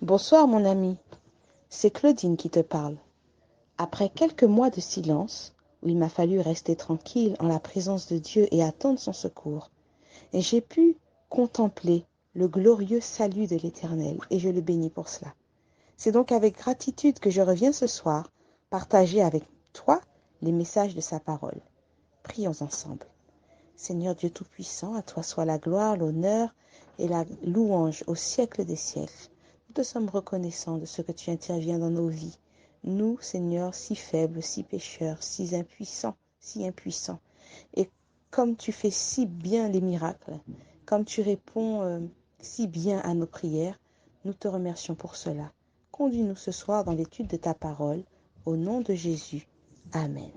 Bonsoir mon ami, c'est Claudine qui te parle. Après quelques mois de silence, où il m'a fallu rester tranquille en la présence de Dieu et attendre son secours, et j'ai pu contempler le glorieux salut de l'Éternel et je le bénis pour cela. C'est donc avec gratitude que je reviens ce soir partager avec toi les messages de sa parole. Prions ensemble. Seigneur Dieu Tout-Puissant, à toi soit la gloire, l'honneur et la louange au siècle des siècles. Nous te sommes reconnaissants de ce que tu interviens dans nos vies. Nous, Seigneur, si faibles, si pécheurs, si impuissants. Et comme tu fais si bien les miracles, comme tu réponds si bien à nos prières, nous te remercions pour cela. Conduis-nous ce soir dans l'étude de ta parole. Au nom de Jésus. Amen.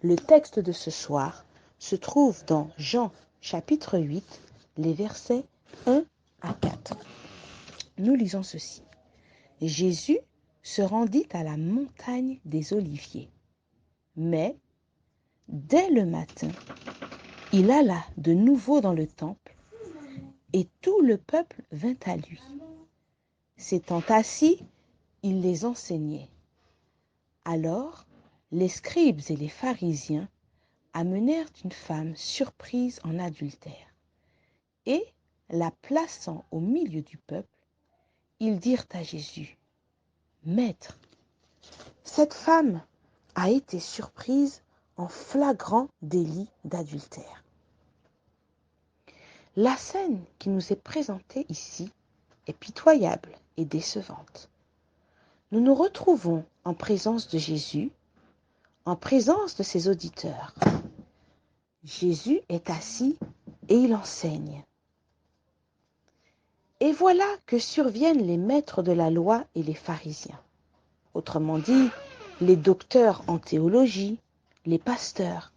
Le texte de ce soir se trouve dans Jean chapitre 8, les versets 1 à 4. Nous lisons ceci. Jésus se rendit à la montagne des Oliviers. Mais, dès le matin, il alla de nouveau dans le temple et tout le peuple vint à lui. S'étant assis, il les enseignait. Alors, les scribes et les pharisiens amenèrent une femme surprise en adultère. Et, la plaçant au milieu du peuple, ils dirent à Jésus, « Maître, cette femme a été surprise en flagrant délit d'adultère. » La scène qui nous est présentée ici est pitoyable et décevante. Nous nous retrouvons en présence de Jésus, en présence de ses auditeurs. Jésus est assis et il enseigne. Et voilà que surviennent les maîtres de la loi et les pharisiens. Autrement dit, les docteurs en théologie, les pasteurs.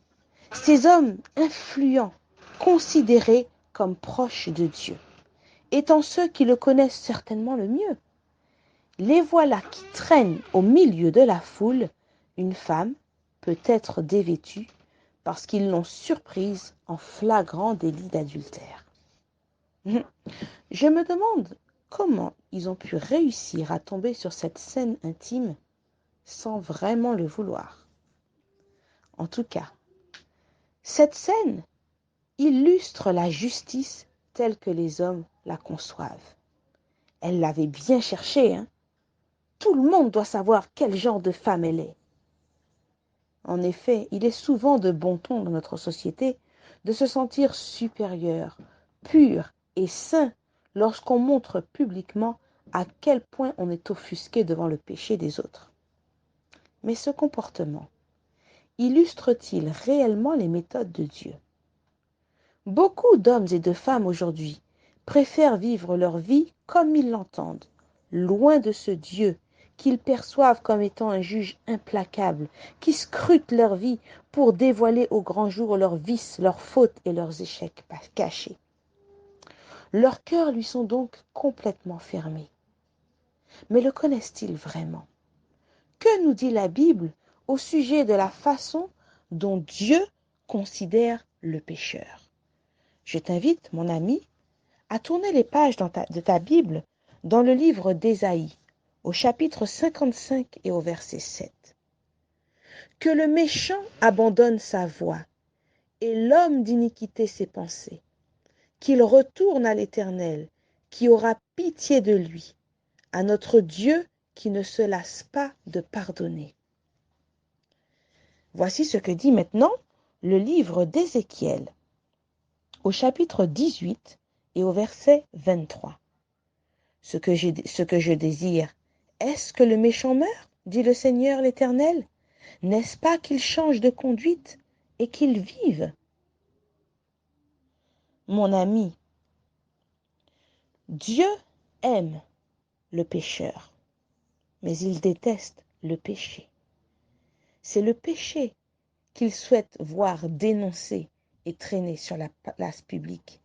Ces hommes influents, considérés comme proches de Dieu, étant ceux qui le connaissent certainement le mieux. Les voilà qui traînent au milieu de la foule une femme, peut-être dévêtue, parce qu'ils l'ont surprise en flagrant délit d'adultère. Je me demande comment ils ont pu réussir à tomber sur cette scène intime sans vraiment le vouloir. En tout cas, cette scène illustre la justice telle que les hommes la conçoivent. Elle l'avait bien cherchée, hein? Tout le monde doit savoir quel genre de femme elle est. En effet, il est souvent de bon ton dans notre société de se sentir supérieur, pur et saint lorsqu'on montre publiquement à quel point on est offusqué devant le péché des autres. Mais ce comportement illustre-t-il réellement les méthodes de Dieu? Beaucoup d'hommes et de femmes aujourd'hui préfèrent vivre leur vie comme ils l'entendent, loin de ce Dieu qu'ils perçoivent comme étant un juge implacable, qui scrute leur vie pour dévoiler au grand jour leurs vices, leurs fautes et leurs échecs cachés. Leurs cœurs lui sont donc complètement fermés. Mais le connaissent-ils vraiment? Que nous dit la Bible au sujet de la façon dont Dieu considère le pécheur? Je t'invite, mon ami, à tourner les pages de ta Bible dans le livre d'Ésaïe, au chapitre 55 et au verset 7. Que le méchant abandonne sa voie et l'homme d'iniquité ses pensées, qu'il retourne à l'Éternel, qui aura pitié de lui, à notre Dieu qui ne se lasse pas de pardonner. Voici ce que dit maintenant le livre d'Ézéchiel, au chapitre 18 et au verset 23. Ce que je désire, est-ce que le méchant meure, dit le Seigneur l'Éternel? N'est-ce pas qu'il change de conduite et qu'il vive? Mon ami, Dieu aime le pécheur, mais il déteste le péché. C'est le péché qu'il souhaite voir dénoncé et traîné sur la place publique,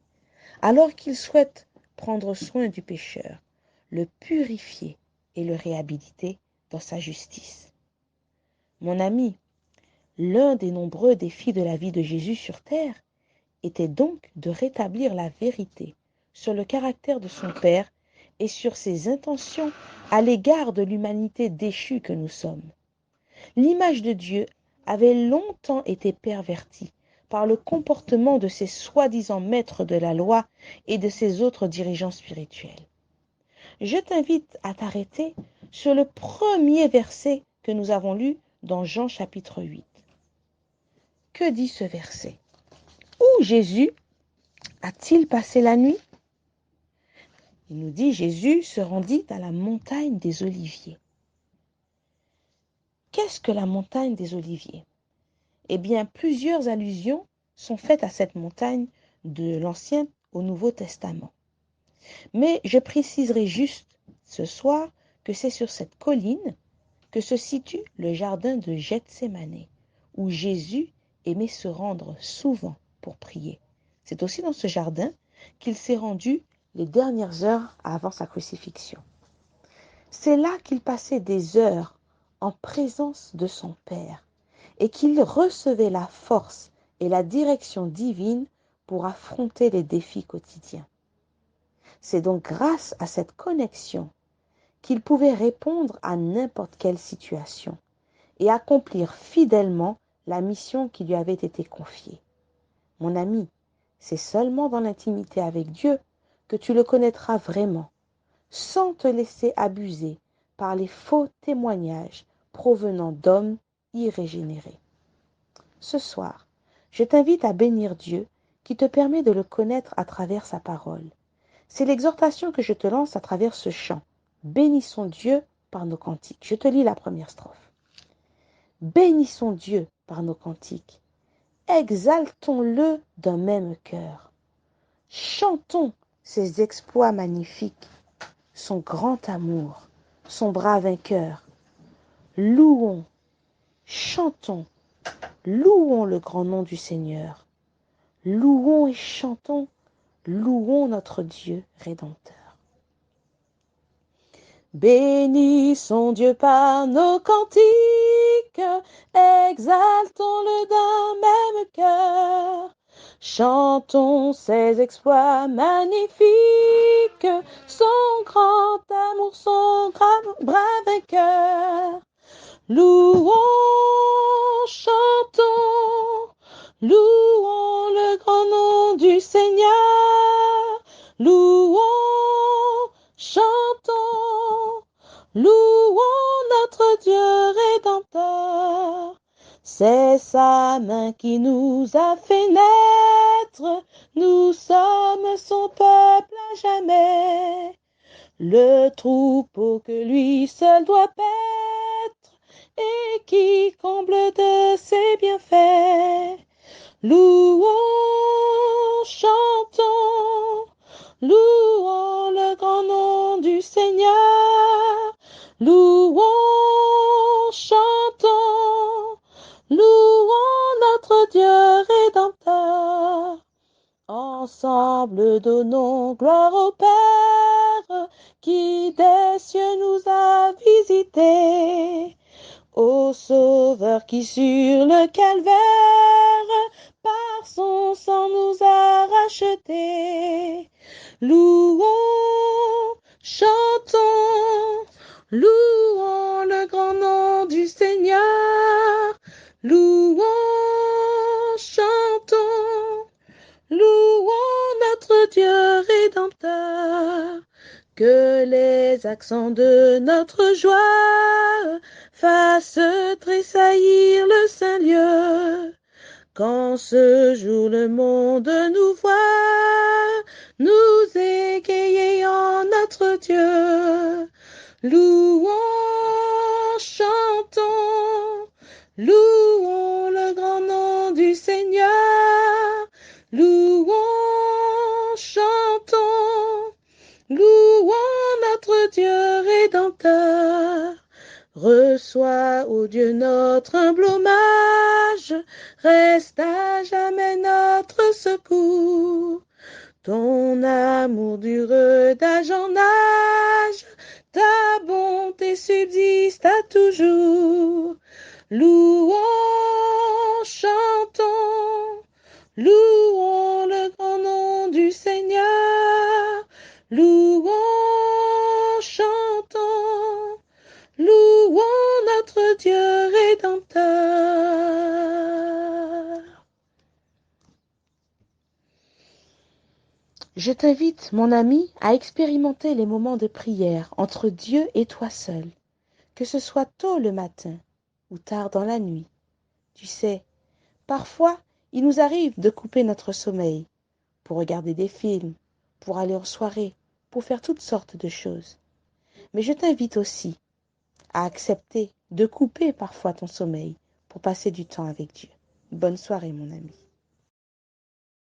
alors qu'il souhaite prendre soin du pécheur, le purifier et le réhabiliter dans sa justice. Mon ami, l'un des nombreux défis de la vie de Jésus sur terre était donc de rétablir la vérité sur le caractère de son Père et sur ses intentions à l'égard de l'humanité déchue que nous sommes. L'image de Dieu avait longtemps été pervertie par le comportement de ces soi-disant maîtres de la loi et de ces autres dirigeants spirituels. Je t'invite à t'arrêter sur le premier verset que nous avons lu dans Jean chapitre 8. Que dit ce verset? Où Jésus a-t-il passé la nuit? Il nous dit Jésus se rendit à la montagne des Oliviers. Qu'est-ce que la montagne des Oliviers? Eh bien, plusieurs allusions sont faites à cette montagne de l'Ancien au Nouveau Testament. Mais je préciserai juste ce soir que c'est sur cette colline que se situe le jardin de Gethsémane, où Jésus aimait se rendre souvent pour prier. C'est aussi dans ce jardin qu'il s'est rendu les dernières heures avant sa crucifixion. C'est là qu'il passait des heures en présence de son Père et qu'il recevait la force et la direction divine pour affronter les défis quotidiens. C'est donc grâce à cette connexion qu'il pouvait répondre à n'importe quelle situation et accomplir fidèlement la mission qui lui avait été confiée. Mon ami, c'est seulement dans l'intimité avec Dieu que tu le connaîtras vraiment, sans te laisser abuser par les faux témoignages provenant d'hommes irrégénérés. Ce soir, je t'invite à bénir Dieu qui te permet de le connaître à travers sa parole. C'est l'exhortation que je te lance à travers ce chant. Bénissons Dieu par nos cantiques. Je te lis la première strophe. Bénissons Dieu par nos cantiques. Exaltons-le d'un même cœur. Chantons ses exploits magnifiques, son grand amour, son bras vainqueur. Louons, chantons, louons le grand nom du Seigneur. Louons et chantons, louons notre Dieu rédempteur. Bénissons Dieu par nos cantiques, exaltons-le d'un même cœur. Chantons ses exploits magnifiques, son grand amour, son bras vainqueur. Louons, chantons, louons le grand nom du Seigneur. Louons, chantons, louons notre Dieu rédempteur. C'est sa main qui nous a fait naître, nous sommes son peuple à jamais. Le troupeau que lui seul doit paître et qui comble de ses bienfaits. Louons, chantons, louons le grand nom du Seigneur. Louons, chantons, louons notre Dieu rédempteur. Ensemble donnons gloire au Père qui des cieux nous a visités, au Sauveur qui sur le calvaire par son sang nous a rachetés. Louons, chantons, louons le grand nom du Seigneur. Louons, chantons, louons notre Dieu rédempteur. Que les accents de notre joie fassent tressaillir le saint lieu. Quand ce jour le monde nous voit, nous égayer en notre Dieu. Louons, chantons, louons le grand nom du Seigneur. Louons, chantons, louons notre Dieu rédempteur. Reçois, ô Dieu, notre humble hommage, reste à jamais notre secours. Ton amour dure d'âge en âge, ta bonté subsiste à toujours. Louons, chantons, louons le grand nom du Seigneur. Louons, notre Dieu rédempteur. Je t'invite, mon ami, à expérimenter les moments de prière entre Dieu et toi seul, que ce soit tôt le matin ou tard dans la nuit. Tu sais, parfois, il nous arrive de couper notre sommeil pour regarder des films, pour aller en soirée, pour faire toutes sortes de choses. Mais je t'invite aussi à accepter de couper parfois ton sommeil pour passer du temps avec Dieu. Bonne soirée, mon ami.